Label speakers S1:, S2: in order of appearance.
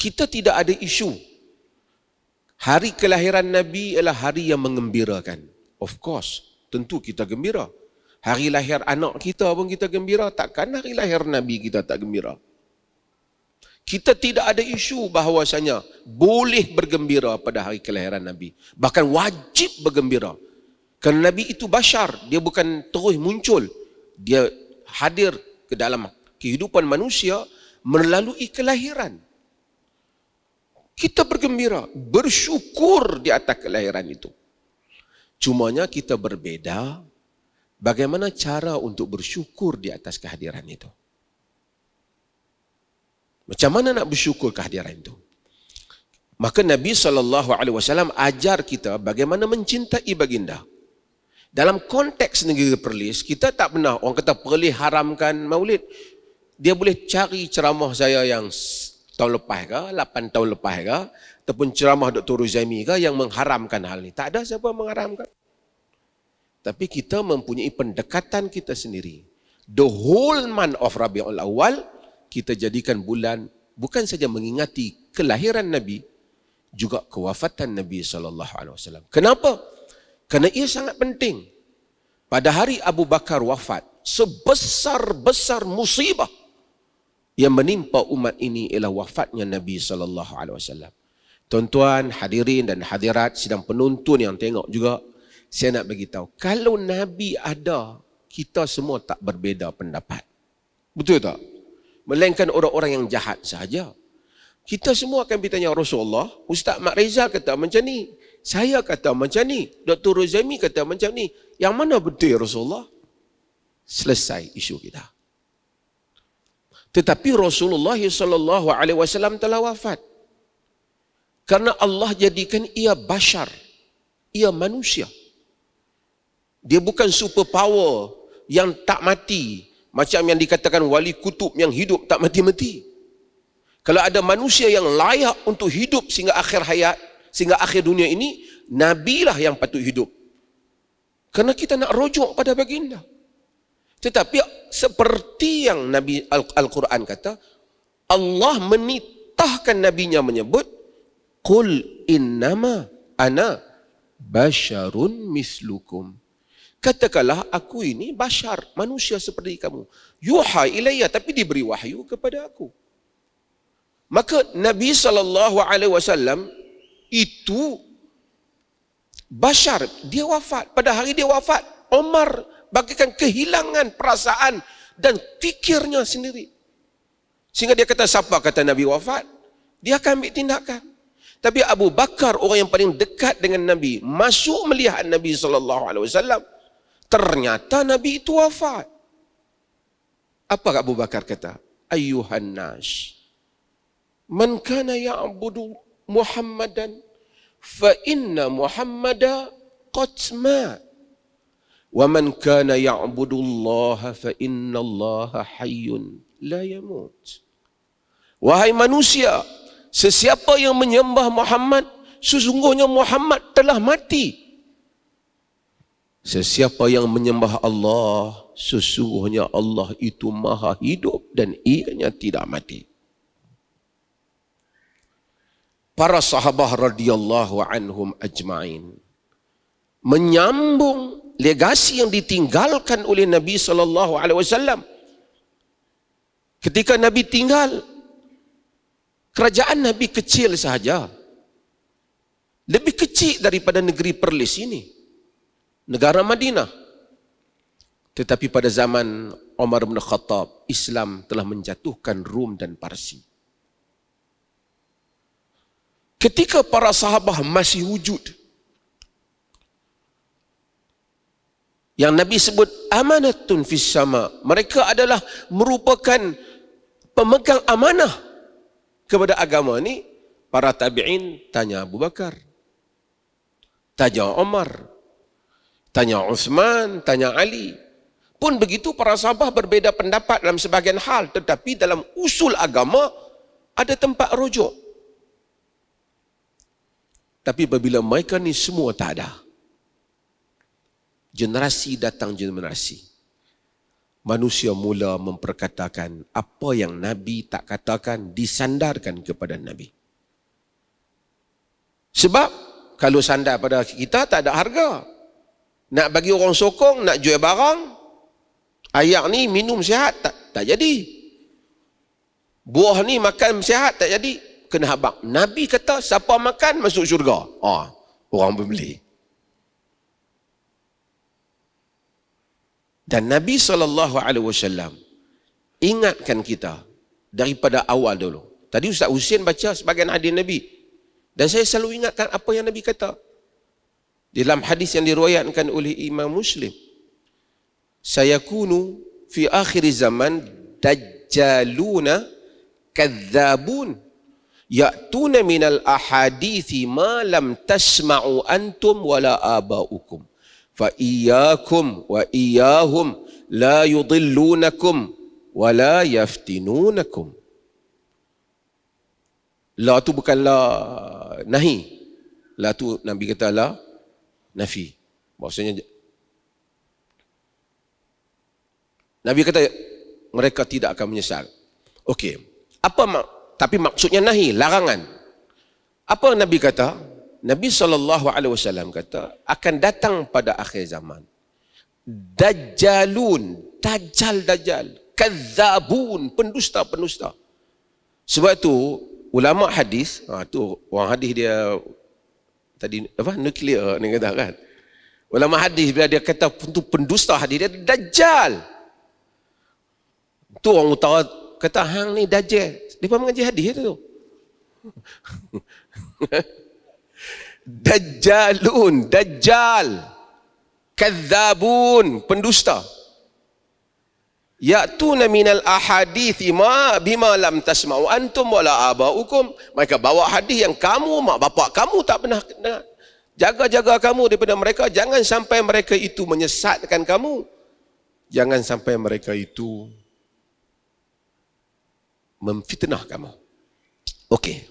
S1: Kita tidak ada isu. Hari kelahiran Nabi ialah hari yang mengembirakan. Of course, tentu kita gembira. Hari lahir anak kita pun kita gembira. Takkan hari lahir Nabi kita tak gembira? Kita tidak ada isu bahawasanya boleh bergembira pada hari kelahiran Nabi. Bahkan wajib bergembira. Kerana Nabi itu bashar. Dia bukan terus muncul. Dia hadir ke dalam kehidupan manusia melalui kelahiran. Kita bergembira, bersyukur di atas kelahiran itu. Cumanya kita berbeza bagaimana cara untuk bersyukur di atas kehadiran itu. Macam mana nak bersyukur kehadiran itu? Maka Nabi SAW ajar kita bagaimana mencintai baginda. Dalam konteks negeri Perlis, kita tak pernah orang kata Perlis haramkan maulid. Dia boleh cari ceramah saya yang tahun lepas ke, 8 tahun lepas ke, ataupun ceramah Dr. Ruzaimi ke yang mengharamkan hal ini. Tak ada siapa mengharamkan. Tapi kita mempunyai pendekatan kita sendiri. The whole month of Rabiul Awal, kita jadikan bulan bukan saja mengingati kelahiran Nabi, juga kewafatan Nabi SAW. Kenapa? Kerana ia sangat penting. Pada hari Abu Bakar wafat, sebesar-besar musibah yang menimpa umat ini ialah wafatnya Nabi SAW. Tuan-tuan, hadirin dan hadirat, sidang penuntun yang tengok juga, saya nak bagi tahu, kalau Nabi ada, kita semua tak berbeza pendapat. Betul tak? Melainkan orang-orang yang jahat sahaja. Kita semua akan bertanya Rasulullah, Ustaz Mak Reza kata macam ni, saya kata macam ni, Dr. Ruzaimi kata macam ni. Yang mana betul Rasulullah? Selesai isu kita. Tetapi Rasulullah SAW telah wafat. Karena Allah jadikan ia bashar. Ia manusia. Dia bukan superpower yang tak mati. Macam yang dikatakan wali kutub yang hidup tak mati-mati. Kalau ada manusia yang layak untuk hidup sehingga akhir hayat, sehingga akhir dunia ini, Nabi lah yang patut hidup. Kerana kita nak rujuk pada baginda. Tetapi seperti yang Nabi Al-Quran kata, Allah menitahkan Nabinya menyebut, Qul innama ana basyarun mislukum. Katakanlah aku ini bashar, manusia seperti kamu. Yuha ilayya, tapi diberi wahyu kepada aku. Maka Nabi SAW itu bashar, dia wafat. Pada hari dia wafat, Umar bagikan kehilangan perasaan dan fikirnya sendiri. Sehingga dia kata, siapa kata Nabi wafat? Dia akan ambil tindakan. Tapi Abu Bakar, orang yang paling dekat dengan Nabi, masuk melihat Nabi SAW, ternyata Nabi itu wafat. Apa Abu Bakar kata? Ayyuhan nas, man kana ya'budu Muhammadan, fa inna Muhammada qad mat. Wa man kana ya'budu Allah, fa inna Allah hayyun la yamut. Wahai manusia, sesiapa yang menyembah Muhammad, sesungguhnya Muhammad telah mati. Sesiapa yang menyembah Allah, sesungguhnya Allah itu maha hidup dan ianya tidak mati. Para sahabat radhiyallahu anhum ajma'in menyambung legasi yang ditinggalkan oleh Nabi SAW. Ketika Nabi tinggal, kerajaan Nabi kecil sahaja. Lebih kecil daripada negeri Perlis ini, negara Madinah. Tetapi pada zaman Umar bin Khattab, Islam telah menjatuhkan Rum dan Parsi. Ketika para sahabat masih wujud, yang Nabi sebut amanatun fis sama, mereka adalah merupakan pemegang amanah kepada agama ini. Para tabi'in tanya Abu Bakar, tanya Umar, tanya Uthman, tanya Ali. Pun begitu para sahabat berbeza pendapat dalam sebagian hal, tetapi dalam usul agama ada tempat rujuk. Tapi apabila mereka ni semua tak ada, generasi datang generasi, manusia mula memperkatakan apa yang Nabi tak katakan disandarkan kepada Nabi. Sebab kalau sandar pada kita tak ada harga. Nak bagi orang sokong, nak jual barang, ayak ni minum sihat, tak jadi. Buah ni makan sihat, tak jadi. Kena habaq. Nabi kata, siapa makan masuk syurga. Orang membeli. Dan Nabi SAW ingatkan kita daripada awal dulu. Tadi Ustaz Husin baca sebagian hadis Nabi. Dan saya selalu ingatkan apa yang Nabi kata. Dalam hadis yang diriwayatkan oleh Imam Muslim. Sayakunu fi akhir zaman dajjaluna kadzabun ya'tuna minal ahadithi ma lam tasma'u antum wala aba'ukum fa iyyakum wa iyyahum la yudillunakum wala yaftinunakum. La tu bukanlah nahi. La tu Nabi kata la nafi. Maksudnya Nabi kata mereka tidak akan menyesal. Okey. Tapi maksudnya nahi, larangan. Apa Nabi kata? Nabi SAW kata akan datang pada akhir zaman dajjalun, dajjal, kadzabun, pendusta. Sebab tu ulama hadis, tu orang hadis dia tadi nuklear ni kata kan. Ulama hadis bila dia kata tu pendusta hadis dia dajjal. Tu orang utara kata hang ni dajjal. Depa mengaji hadis tu. Dajjalun, dajjal, kadzabun, pendusta. Ya'tuna minal ahadithi ma bima lam tasma'u antum wala aba'ukum. Mereka bawa hadis yang kamu, mak bapak kamu tak pernah dengar. Jaga-jaga kamu daripada mereka. Jangan sampai mereka itu menyesatkan kamu. Jangan sampai mereka itu memfitnah kamu. Okey.